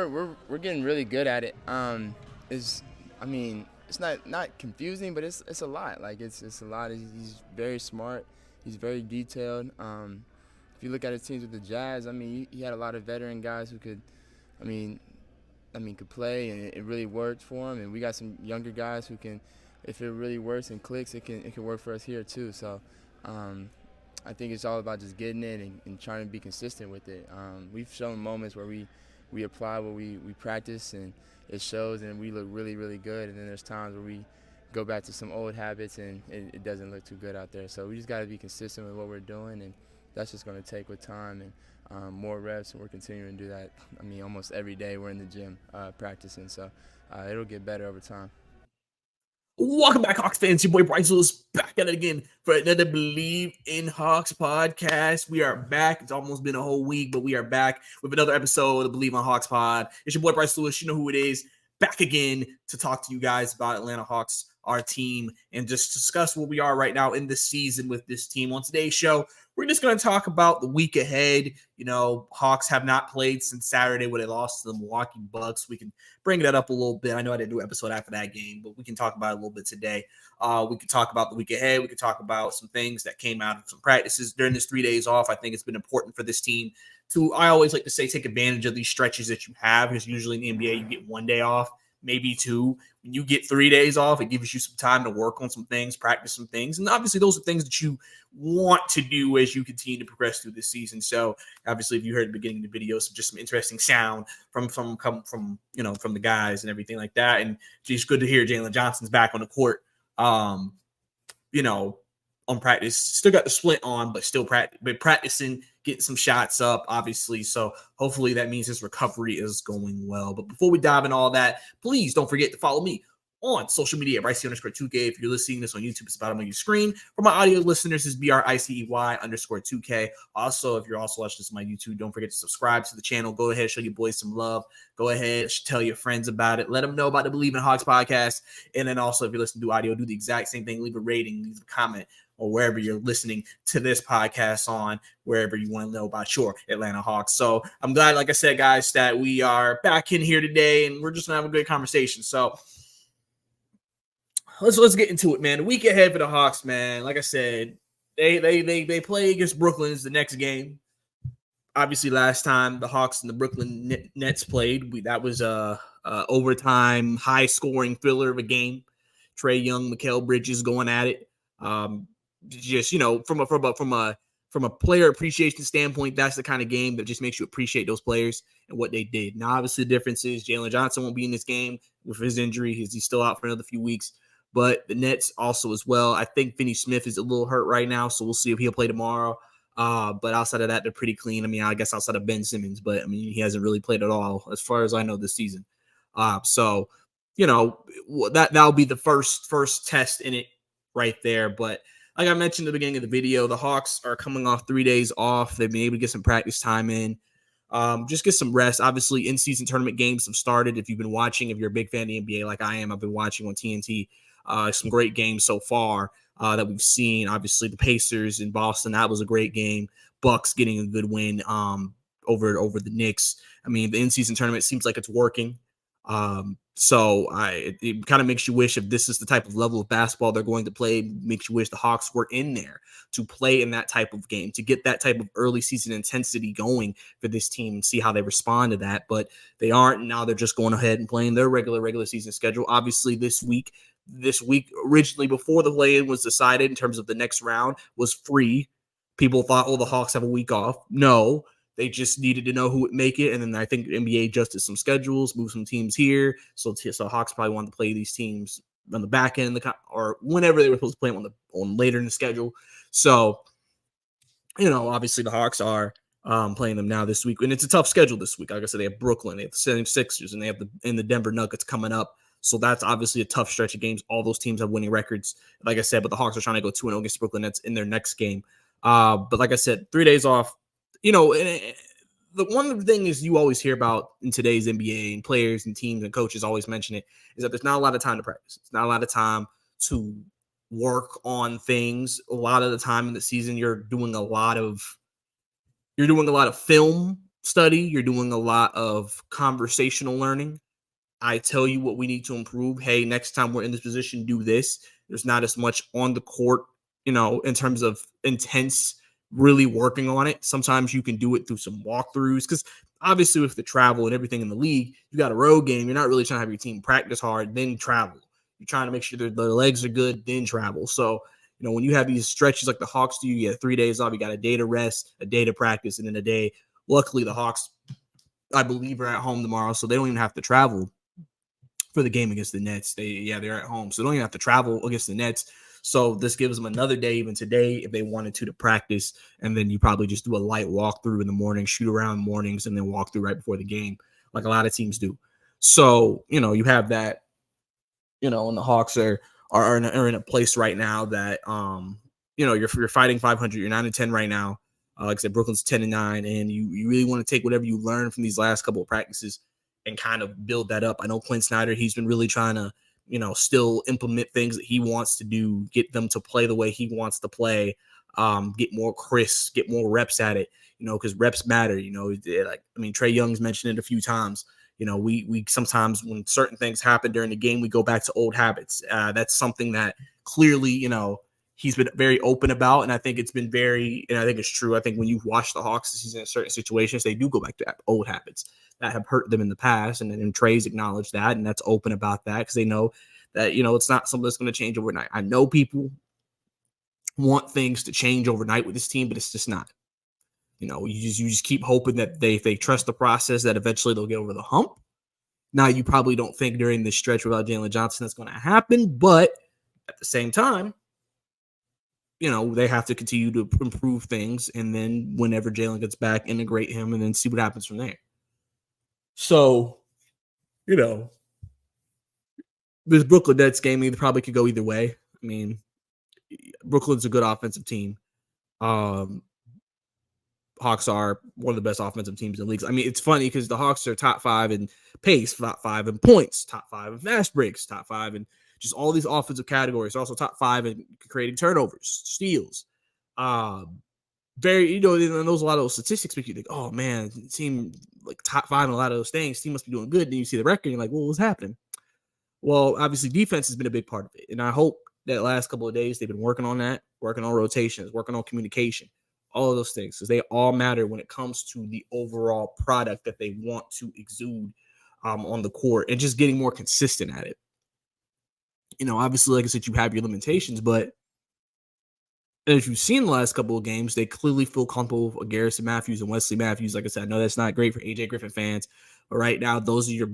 We're getting really good at it. Is I mean, it's not confusing, but it's a lot. Like it's a lot. He's very smart. He's very detailed. If you look at his teams with the Jazz, I mean, he had a lot of veteran guys who could, I mean, could play, and it really worked for him. And we got some younger guys who can, if it really works and clicks, it can work for us here too. So, um, I think it's all about just getting it and trying to be consistent with it. We've shown moments where we apply what we practice, and it shows, and we look really, really good. And then there's times where we go back to some old habits, and it doesn't look too good out there. So we just got to be consistent with what we're doing, and that's just going to take with time and more reps, and we're continuing to do that. I mean, almost every day we're in the gym practicing, so it'll get better over time. Welcome back, Hawks fans. Your boy Bryce Lewis back at it again for another Bleav in Hawks podcast. We are back. It's almost been a whole week, but we are back with another episode of the Bleav on Hawks pod. It's your boy Bryce Lewis. You know who it is. Back again to talk to you guys about Atlanta Hawks, our team, and just discuss where we are right now in the season with this team. On today's show, we're just going to talk about the week ahead. You know, Hawks have not played since Saturday when they lost to the Milwaukee Bucks. We can bring that up a little bit. I know I didn't do an episode after that game, but we can talk about it a little bit today. We can talk about the week ahead. We can talk about some things that came out of some practices during this 3 days off. I think it's been important for this team to, I always like to say, take advantage of these stretches that you have, because usually in the NBA, you get 1 day off, maybe 2. When you get 3 days off, it gives you some time to work on some things, practice some things. And obviously those are things that you want to do as you continue to progress through this season. So obviously, if you heard at the beginning of the video, just some interesting sound from the guys and everything like that. And just good to hear Jalen Johnson's back on the court. On practice, still got the split on, but still practicing, getting some shots up, obviously. So hopefully that means his recovery is going well. But before we dive in all that, please don't forget to follow me on social media at Brycey_2K. If you're listening to this on YouTube, it's about on your screen. For my audio listeners, it's BRICEY_2K. Also, if you're also watching this on my YouTube, don't forget to subscribe to the channel. Go ahead, show your boys some love. Go ahead, tell your friends about it. Let them know about the Bleav in Hawks podcast. And then also, if you're listening to audio, do the exact same thing. Leave a rating, leave a comment, or wherever you're listening to this podcast on, wherever you want to know about your Atlanta Hawks. So I'm glad, like I said, guys, that we are back in here today, and we're just going to have a good conversation. So let's get into it, man. The week ahead for the Hawks, man. Like I said, they play against Brooklyn is the next game. Obviously, last time the Hawks and the Brooklyn Nets played, that was a overtime, high-scoring thriller of a game. Trae Young, Mikal Bridges going at it. Just, from a player appreciation standpoint, that's the kind of game that just makes you appreciate those players and what they did. Now, obviously, the difference is Jalen Johnson won't be in this game with his injury. He's still out for another few weeks. But the Nets also as well. I think Finney Smith is a little hurt right now, so we'll see if he'll play tomorrow. But outside of that, they're pretty clean. I mean, I guess outside of Ben Simmons, but I mean, he hasn't really played at all as far as I know this season. So that'll be the first test in it right there. But like I mentioned at the beginning of the video, the Hawks are coming off 3 days off. They've been able to get some practice time in. Just get some rest. Obviously, in-season tournament games have started. If you've been watching, if you're a big fan of the NBA like I am, I've been watching on TNT. Some great games so far that we've seen. Obviously, the Pacers in Boston, that was a great game. Bucks getting a good win over the Knicks. I mean, the in-season tournament seems like it's working. So it kind of makes you wish, if this is the type of level of basketball they're going to play, makes you wish the Hawks were in there to play in that type of game, to get that type of early season intensity going for this team and see how they respond to that. But they aren't. Now they're just going ahead and playing their regular season schedule. Obviously, this week originally, before the play-in was decided in terms of the next round, was free. People thought, oh, the Hawks have a week off. No, they just needed to know who would make it. And then I think the NBA adjusted some schedules, moved some teams here. So Hawks probably wanted to play these teams on the back end or whenever they were supposed to play them on later in the schedule. So, obviously the Hawks are playing them now this week. And it's a tough schedule this week. Like I said, they have Brooklyn, they have the 76ers, and they have the Denver Nuggets coming up. So that's obviously a tough stretch of games. All those teams have winning records, like I said, but the Hawks are trying to go 2-0 against Brooklyn Nets in their next game. But like I said, 3 days off. The one thing is you always hear about in today's NBA, and players and teams and coaches always mention it, is that there's not a lot of time to practice. It's not a lot of time to work on things. A lot of the time in the season, you're doing a lot of film study. You're doing a lot of conversational learning. I tell you what we need to improve. Hey, next time we're in this position, do this. There's not as much on the court, in terms of intense, really working on it. Sometimes you can do it through some walkthroughs because obviously with the travel and everything in the league, you got a road game. You're not really trying to have your team practice hard, then travel. You're trying to make sure their legs are good, then travel. So, when you have these stretches like the Hawks do, you get 3 days off, you got a day to rest, a day to practice, and then a day. Luckily, the Hawks, I Bleav, are at home tomorrow, so they don't even have to travel for the game against the Nets. They're at home, so they don't even have to travel against the Nets. So this gives them another day, even today, if they wanted to practice. And then you probably just do a light walkthrough in the morning, shoot around mornings, and then walk through right before the game, like a lot of teams do. So, you have that, and the Hawks are in a place right now that, you're fighting 500. You're 9-10 right now. Like I said, Brooklyn's 10-9, and you really want to take whatever you learned from these last couple of practices and kind of build that up. I know Quinn Snyder, he's been really trying to, still implement things that he wants to do, get them to play the way he wants to play, get more crisp, get more reps at it, because reps matter. Trae Young's mentioned it a few times. We sometimes when certain things happen during the game, we go back to old habits. That's something that clearly, he's been very open about. And I think it's been and I think it's true. I think when you watch the Hawks this season in certain situations, they do go back to old habits that have hurt them in the past. And Trae's acknowledged that, and that's open about that because they know that, it's not something that's going to change overnight. I know people want things to change overnight with this team, but it's just not. You just keep hoping that if they trust the process, that eventually they'll get over the hump. Now, you probably don't think during this stretch without Jalen Johnson that's going to happen, but at the same time, they have to continue to improve things. And then whenever Jalen gets back, integrate him and then see what happens from there. So, this Brooklyn Nets game probably could go either way. Brooklyn's a good offensive team. Hawks are one of the best offensive teams in the league. It's funny because the Hawks are top 5 in pace, top 5 in points, top 5 in fast breaks, top 5 in just all these offensive categories. They're also top 5 in creating turnovers, steals. And those a lot of those statistics make you think, oh man, team like top 5 in a lot of those things. Team must be doing good. Then you see the record, and you're like, well, what's happening? Well, obviously defense has been a big part of it, and I hope that last couple of days they've been working on that, working on rotations, working on communication, all of those things, because they all matter when it comes to the overall product that they want to exude on the court, and just getting more consistent at it. Obviously, like I said, you have your limitations, but as you've seen the last couple of games, they clearly feel comfortable with Garrison Matthews and Wesley Matthews. Like I said, I know that's not great for AJ Griffin fans, but right now, those are your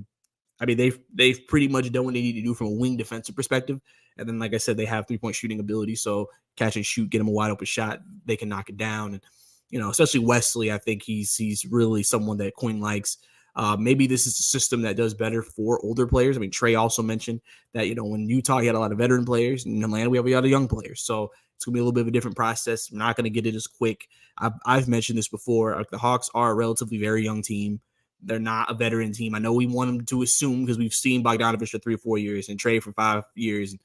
they've pretty much done what they need to do from a wing defensive perspective. And then, like I said, they have 3-point shooting ability. So catch and shoot, get them a wide open shot, they can knock it down. And, especially Wesley, I think he's really someone that Quinn likes. Maybe this is a system that does better for older players. Trae also mentioned that, when Utah, he had a lot of veteran players. In Atlanta, we have a lot of young players. So it's going to be a little bit of a different process. We're not going to get it as quick. I've mentioned this before. Like, the Hawks are a relatively very young team. They're not a veteran team. I know we want them to assume because we've seen Bogdanovich for 3 or 4 years and Trae for 5 years.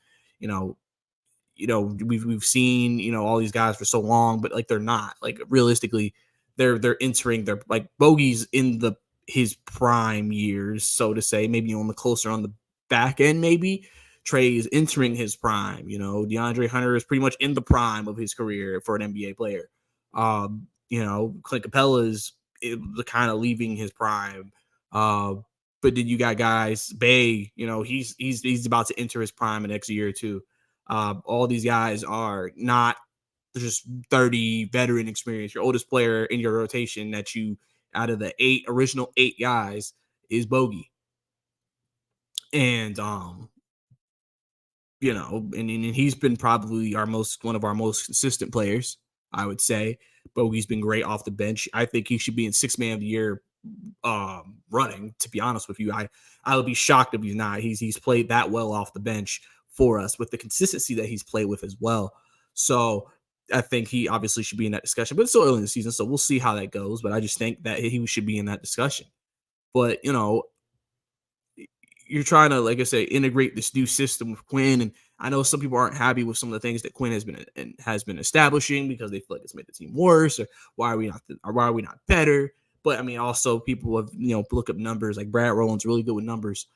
We've seen, all these guys for so long, but like, they're not. Like, realistically, they're entering their, like, Bogey's in his prime years, so to say, maybe on the closer on the back end, maybe. Trae is entering his prime. DeAndre Hunter is pretty much in the prime of his career for an NBA player. Clint Capella is the kind of leaving his prime. But then you got guys, Bay, he's about to enter his prime in the next year or two. All these guys are not just 30 veteran experience. Your oldest player in your rotation that you, out of the original 8 guys, is Bogey. And, and he's been probably one of our most consistent players, I would say. Bogey's been great off the bench. I think he should be in 6th man of the year running, to be honest with you. I would be shocked if he's not. He's played that well off the bench for us with the consistency that he's played with as well. So I think he obviously should be in that discussion, but it's still early in the season, so we'll see how that goes. But I just think that he should be in that discussion. But, you're trying to, like I say, integrate this new system with Quinn. And I know some people aren't happy with some of the things that Quinn has been establishing because they feel like it's made the team worse, or why are we not better? But I mean, also people have look up numbers. Like Brad Rowland's really good with numbers.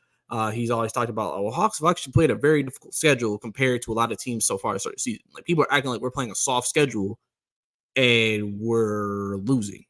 He's always talked about, well, Hawks have actually played a very difficult schedule compared to a lot of teams so far this season. Like people are acting like we're playing a soft schedule and we're losing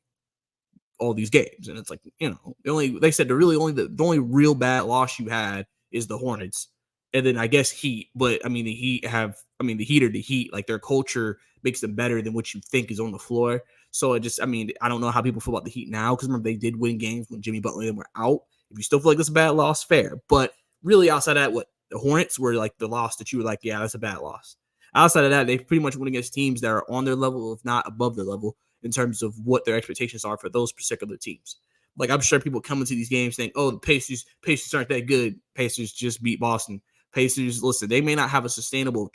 all these games. And it's like, they said the only real bad loss you had is the Hornets. And then I guess Heat. But I mean, the Heat are the Heat. Like their culture makes them better than what you think is on the floor. So I don't know how people feel about the Heat now, because remember, they did win games when Jimmy Butler and them were out. If you still feel like this is a bad loss, fair. But really, outside of that, the Hornets were like the loss that you were like, yeah, that's a bad loss. Outside of that, they pretty much went against teams that are on their level, if not above their level, in terms of what their expectations are for those particular teams. Like, I'm sure people come into these games saying, oh, the Pacers aren't that good. Pacers just beat Boston. Pacers, listen, they may not have a sustainable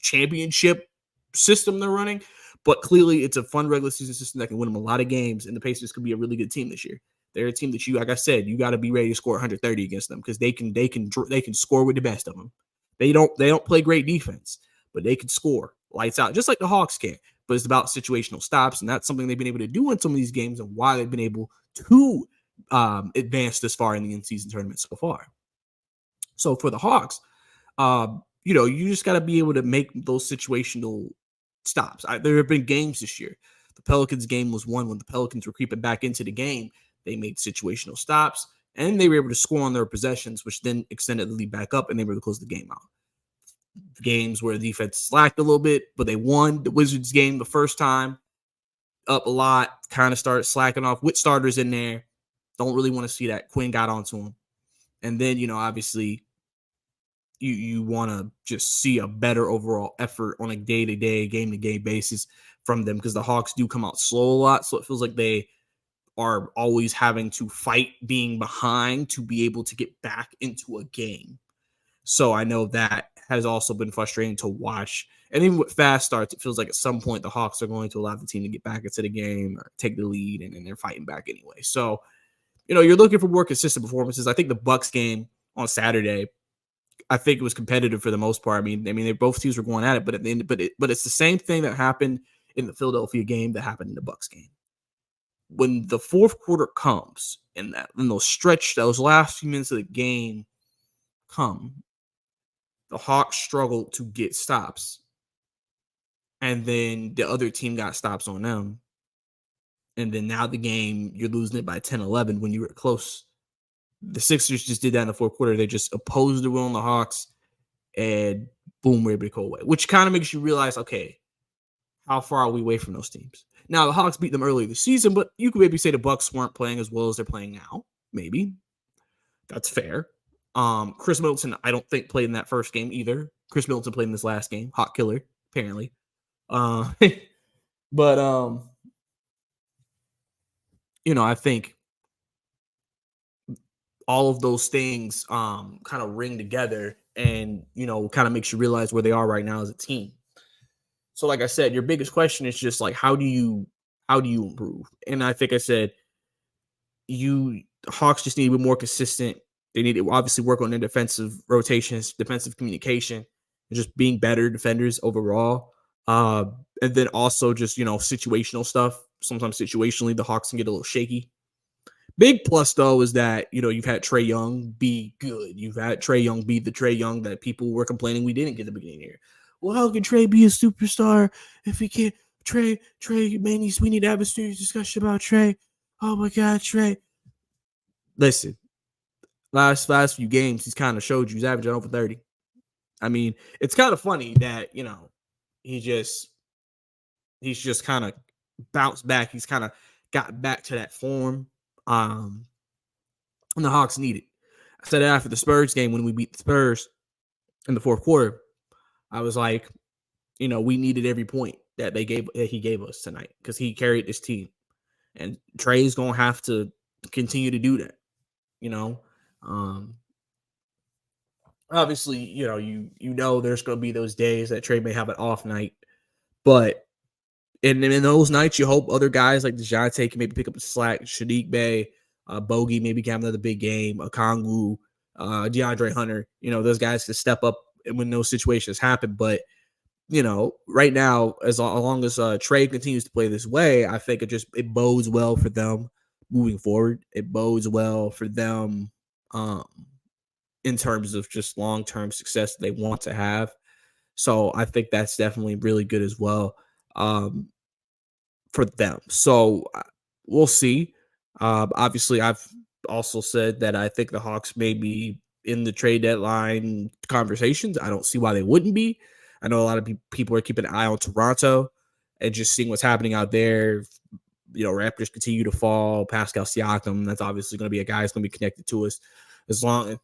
championship system they're running, but clearly it's a fun regular season system that can win them a lot of games, and the Pacers could be a really good team this year. They're a team that like I said, you got to be ready to score 130 against them, because they can score with the best of them. They don't play great defense, but they can score lights out, just like the Hawks can. But it's about situational stops, and that's something they've been able to do in some of these games, and why they've been able to advance this far in the in-season tournament so far. So for the Hawks, you just got to be able to make those situational stops. There have been games this year. The Pelicans game was one when the Pelicans were creeping back into the game. They made situational stops, and they were able to score on their possessions, which then extended the lead back up, and they were able to close the game out. Games where the defense slacked a little bit, but they won. The Wizards game the first time, up a lot, kind of started slacking off with starters in there. Don't really want to see that. Quinn got onto him. And then, obviously, you want to just see a better overall effort on a day-to-day, game-to-game basis from them, because the Hawks do come out slow a lot, so it feels like they are always having to fight being behind to be able to get back into a game. So I know that has also been frustrating to watch. And even with fast starts, it feels like at some point the Hawks are going to allow the team to get back into the game or take the lead, and then they're fighting back anyway. So, you're looking for more consistent performances. I think the Bucks game on Saturday, I think it was competitive for the most part. I mean, they both teams were going at it, but at the end, but it's the same thing that happened in the Philadelphia game that happened in the Bucks game. When the fourth quarter comes and those last few minutes of the game come, the Hawks struggled to get stops, and then the other team got stops on them. And then now the game, you're losing it by 10-11 when you were close. The Sixers just did that in the fourth quarter. They just opposed the will on the Hawks, and boom, we're able to go away, which kind of makes you realize, okay, how far are we away from those teams? Now, the Hawks beat them earlier this season, but you could maybe say the Bucks weren't playing as well as they're playing now. Maybe. That's fair. Chris Middleton, I don't think, played in that first game either. Chris Middleton played in this last game. Hot killer, apparently. But I think all of those things kind of ring together, and kind of makes you realize where they are right now as a team. So like I said, your biggest question is just like, how do you improve? And I think I said Hawks just need to be more consistent. They need to obviously work on their defensive rotations, defensive communication, and just being better defenders overall. And then also just, situational stuff. Sometimes situationally, the Hawks can get a little shaky. Big plus, though, is that, you've had Trae Young be good. You've had Trae Young be the Trae Young that people were complaining we didn't get at the beginning of the year. Well, how can Trae be a superstar if he can't? Trae, man, we need to have a serious discussion about Trae. Oh, my God, Trae. Listen, last few games, he's kind of showed you he's averaging over 30. I mean, it's kind of funny that, he's just kind of bounced back. He's kind of got back to that form. And the Hawks need it. I said after the Spurs game, when we beat the Spurs in the fourth quarter, I was like, we needed every point that he gave us tonight, because he carried this team, and Trae's gonna have to continue to do that. Obviously, there's gonna be those days that Trae may have an off night, but in those nights, you hope other guys like DeJounte can maybe pick up the slack. Sadiq Bey, Bogey maybe can have another big game. Okongwu, DeAndre Hunter, those guys can step up when those situations happen. But right now, as long as Trae continues to play this way, I think it bodes well for them. moving forward. It bodes well for them um, in terms of just long-term success they want to have. So I think that's definitely really good as well um, for them. So we'll see. Obviously, I've also said that I think the Hawks may be in the trade deadline conversations. I don't see why they wouldn't be. I know a lot of people are keeping an eye on Toronto and just seeing what's happening out there. Raptors continue to fall. Pascal Siakam, that's obviously going to be a guy that's going to be connected to us as long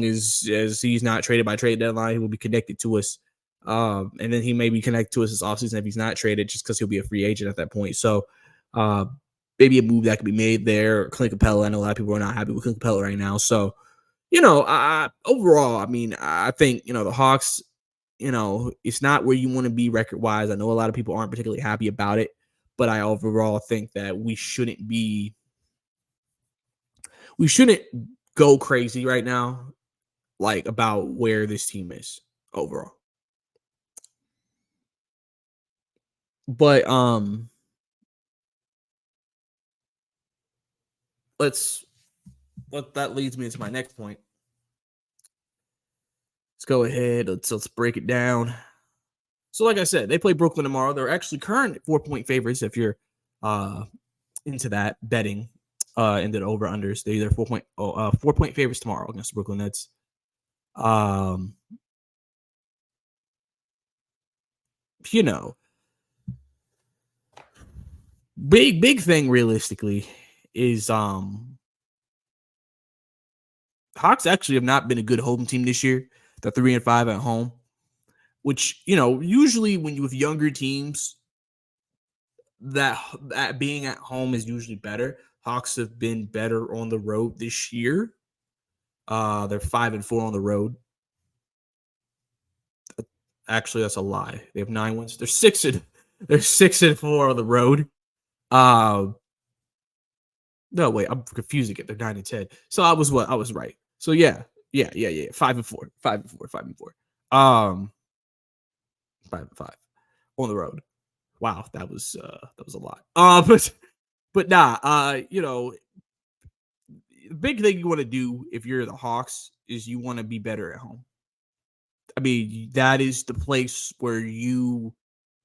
as he's not traded by trade deadline. He will be connected to us, and then he may be connected to us this offseason if he's not traded, just because he'll be a free agent at that point. So uh, maybe a move that could be made there. Clint Capella, I know a lot of people are not happy with Clint Capella right now. So overall, I mean, I think the Hawks. It's not where you want to be record wise. I know a lot of people aren't particularly happy about it, but I overall think that we shouldn't go crazy right now, like about where this team is overall. But that leads me into my next point. Let's go ahead. Let's break it down. So, like I said, they play Brooklyn tomorrow. They're actually current 4-point favorites if you're into that betting into the over unders. They're 4-point favorites tomorrow against the Brooklyn Nets. Big thing realistically is Hawks actually have not been a good home team this year. They're 3-5 at home, which usually when you with younger teams, that being at home is usually better. Hawks have been better on the road this year. They're 5-4 on the road. Actually, that's a lie. They have 9 wins. They're 6-4 on the road. No, wait, I'm confusing it. They're 9-10. So I was right. So yeah. 5-4. 5-4. 5-5 on the road. Wow, that was a lot. But the big thing you want to do if you're the Hawks is you want to be better at home. I mean, that is the place where you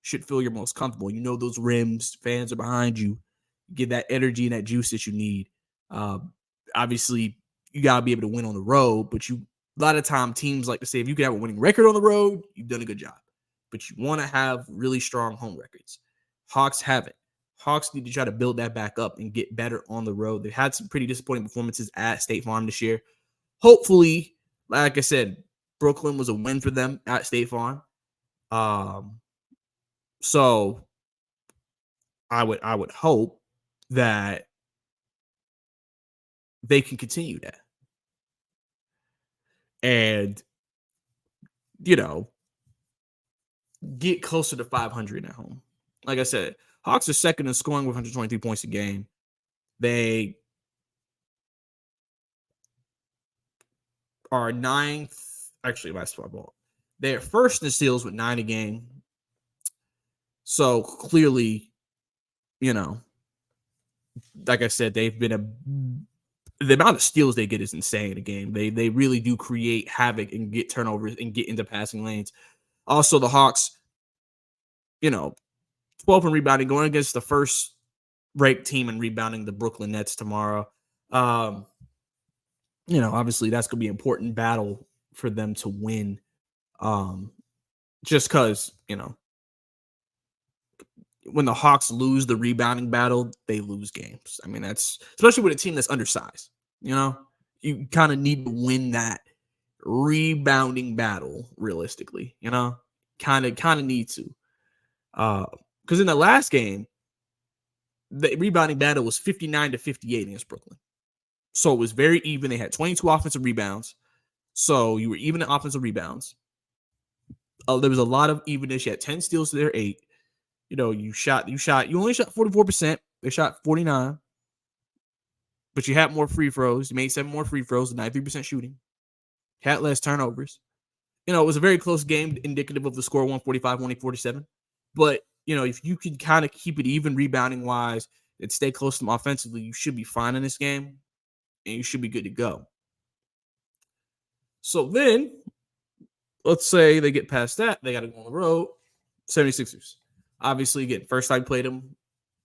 should feel your most comfortable. Those rims, fans are behind you. Get that energy and that juice that you need. Obviously, you got to be able to win on the road, but a lot of time teams like to say if you can have a winning record on the road, you've done a good job. But you want to have really strong home records. Hawks haven't. Hawks need to try to build that back up and get better on the road. They've had some pretty disappointing performances at State Farm this year. Hopefully, like I said, Brooklyn was a win for them at State Farm. So I would hope that they can continue that. And get closer to 500 at home. Like I said, Hawks are second in scoring with 123 points a game. They are ninth. Actually, basketball. They're first in steals with 9 a game. So clearly, like I said, they've been the amount of steals they get is insane in a game. They really do create havoc and get turnovers and get into passing lanes. Also, the Hawks, 12 in rebounding, going against the first ranked team in rebounding, the Brooklyn Nets tomorrow. Obviously that's going to be an important battle for them to win. Just because, when the Hawks lose the rebounding battle, they lose games. I mean, that's especially with a team that's undersized. You kind of need to win that rebounding battle realistically. Kind of need to. Because in the last game, the rebounding battle was 59-58 against Brooklyn. So it was very even. They had 22 offensive rebounds. So you were even in offensive rebounds. There was a lot of evenness. You had 10 steals to their 8. You only shot 44%. They shot 49. But you had more free throws. You made 7 more free throws, 93% shooting. Had less turnovers. It was a very close game, indicative of the score 145-147. But, if you can kind of keep it even rebounding wise, and stay close to them offensively, you should be fine in this game, and you should be good to go. So then, let's say they get past that. They got to go on the road. 76ers. Obviously, again, first time played them.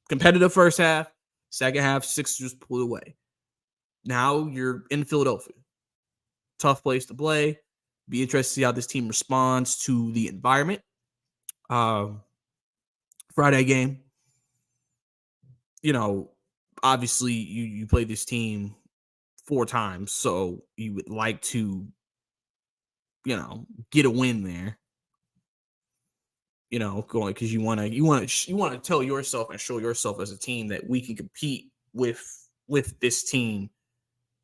Competitive first half. Second half, Sixers pulled away. Now you're in Philadelphia. Tough place to play. Be interested to see how this team responds to the environment. Friday game. Obviously you play this team 4 times, so you would like to, get a win there. Going because you want to tell yourself and show yourself as a team that we can compete with this team.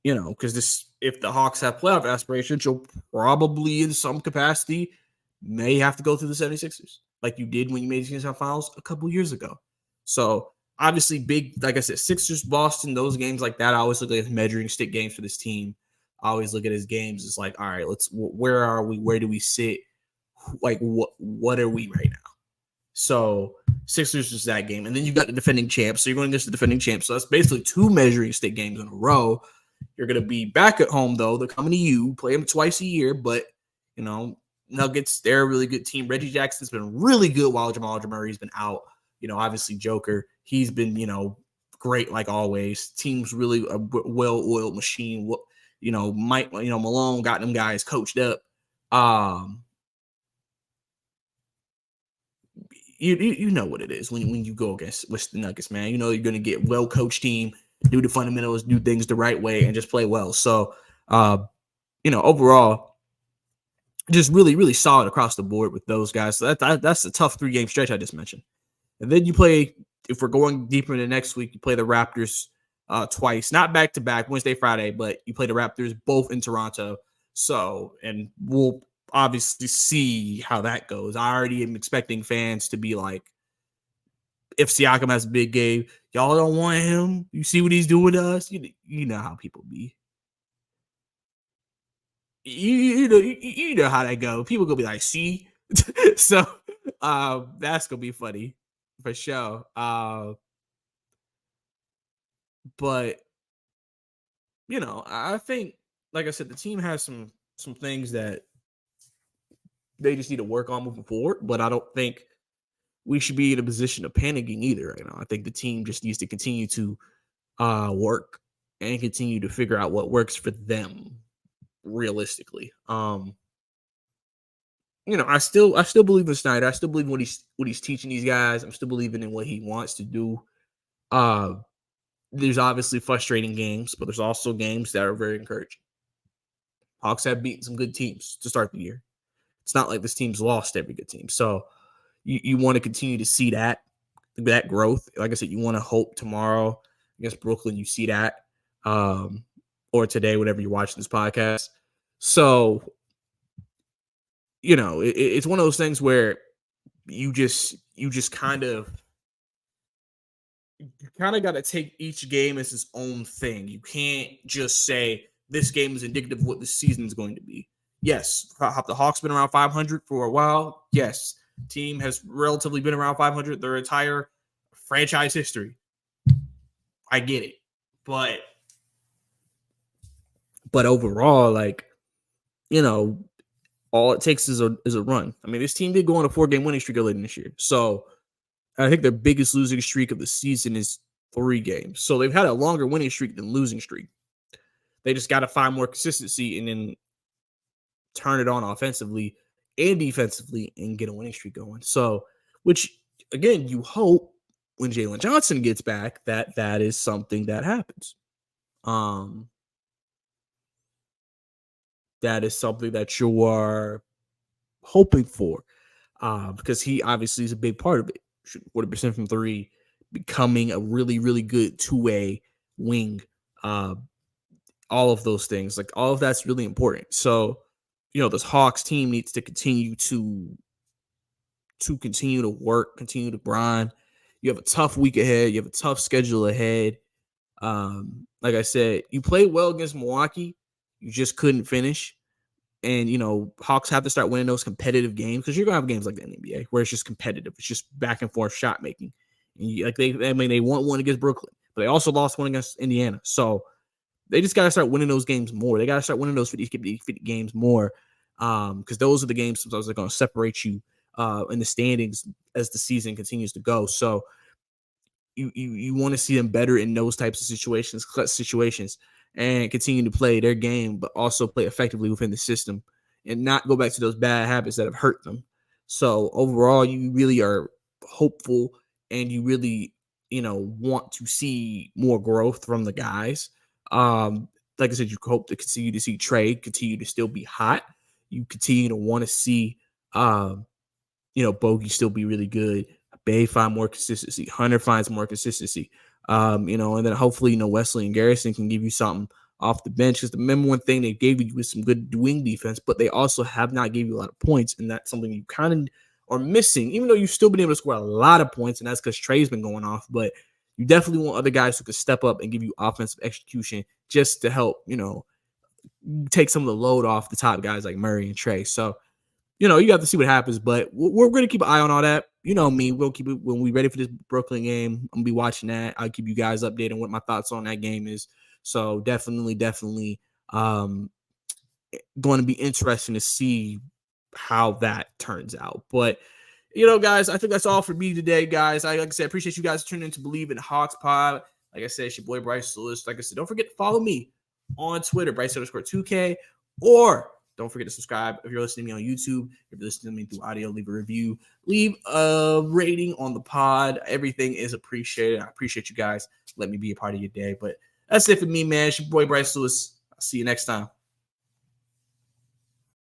Because if the Hawks have playoff aspirations, you'll probably in some capacity may have to go through the 76ers like you did when you made the Eastern Finals a couple years ago. So obviously big, like I said, Sixers, Boston, those games like that, I always look at measuring stick games for this team. I always look at his games. It's like, all right, where are we? Where do we sit? Like, what are we right now? So Sixers is that game. And then you got the defending champs. So you're going against the defending champs. So that's basically 2 measuring stick games in a row. You're going to be back at home, though. They're coming to you. Play them twice a year. But, Nuggets, they're a really good team. Reggie Jackson's been really good while Jamal Murray's been out. Obviously Joker, he's been, great like always. Team's really a well-oiled machine. Mike, Malone got them guys coached up. You know what it is when you go against with the Nuggets, man. You're going to get well-coached team, do the fundamentals, do things the right way, and just play well. So, overall, just really, really solid across the board with those guys. So that's a tough 3-game stretch I just mentioned. And then you play, if we're going deeper into next week, you play the Raptors twice, not back-to-back, Wednesday, Friday, but you play the Raptors both in Toronto. So, and we'll obviously see how that goes. I already am expecting fans to be like, if Siakam has a big game, y'all don't want him. You see what he's doing to us? You know how people be. You know how that go. People gonna be like, see? So that's gonna be funny for sure. But I think, like I said, the team has some things that they just need to work on moving forward. But I don't think we should be in a position of panicking either right now. I think the team just needs to continue to work and continue to figure out what works for them realistically. I still Bleav in Snyder. I still Bleav what he's teaching these guys. I'm still believing in what he wants to do. There's obviously frustrating games, but there's also games that are very encouraging. Hawks have beaten some good teams to start the year. It's not like this team's lost every good team. So you want to continue to see that growth. Like I said, you want to hope tomorrow against Brooklyn you see that, or today, whenever you're watching this podcast. So, it's one of those things where you just kind of got to take each game as its own thing. You can't just say this game is indicative of what the season is going to be. Yes, the Hawks been around 500 for a while. Yes, team has relatively been around 500 their entire franchise history. I get it, but overall, all it takes is a run. I mean, this team did go on a 4-game winning streak earlier this year, so I think their biggest losing streak of the season is 3 games. So they've had a longer winning streak than losing streak. They just got to find more consistency and then turn it on offensively and defensively and get a winning streak going. So, which again, you hope when Jalen Johnson gets back that is something that happens. That is something that you are hoping for, because he obviously is a big part of it. 40% from 3, becoming a really, really good 2-way wing. All of those things, like all of that's really important. So, this Hawks team needs to continue to work, continue to grind. You have a tough week ahead. You have a tough schedule ahead. Like I said, you played well against Milwaukee. You just couldn't finish. And, Hawks have to start winning those competitive games because you're going to have games like the NBA where it's just competitive. It's just back and forth shot making. Like they won one against Brooklyn, but they also lost one against Indiana. So they just got to start winning those games more. They got to start winning those 50 games more, because those are the games sometimes they're going to separate you in the standings as the season continues to go. So you want to see them better in those types of situations, and continue to play their game, but also play effectively within the system and not go back to those bad habits that have hurt them. So overall, you really are hopeful, and you really, want to see more growth from the guys. Like I said, you hope to continue to see Trey continue to still be hot. You continue to want to see, Bogey still be really good. Bay find more consistency. Hunter finds more consistency. And then hopefully, Wesley and Garrison can give you something off the bench. Because the number one thing they gave you was some good wing defense, but they also have not gave you a lot of points, and that's something you kind of are missing. Even though you've still been able to score a lot of points, and that's because Trey's been going off. But you definitely want other guys who can step up and give you offensive execution just to help, take some of the load off the top guys like Murray and Trey. So, you have to see what happens, but we're going to keep an eye on all that. You know me, we'll keep it when we're ready for this Brooklyn game. I'm going to be watching that. I'll keep you guys updated on what my thoughts on that game is. So definitely going to be interesting to see how that turns out. But, guys, I think that's all for me today, guys. Like I said, appreciate you guys tuning in to Bleav in Hawks Pod. Like I said, it's your boy Bryce Lewis. Like I said, don't forget to follow me on Twitter, Bryce_2K, or don't forget to subscribe. If you're listening to me on YouTube, if you're listening to me through audio, leave a review, leave a rating on the pod. Everything is appreciated. I appreciate you guys. Let me be a part of your day. But that's it for me, man. It's your boy Bryce Lewis. I'll see you next time.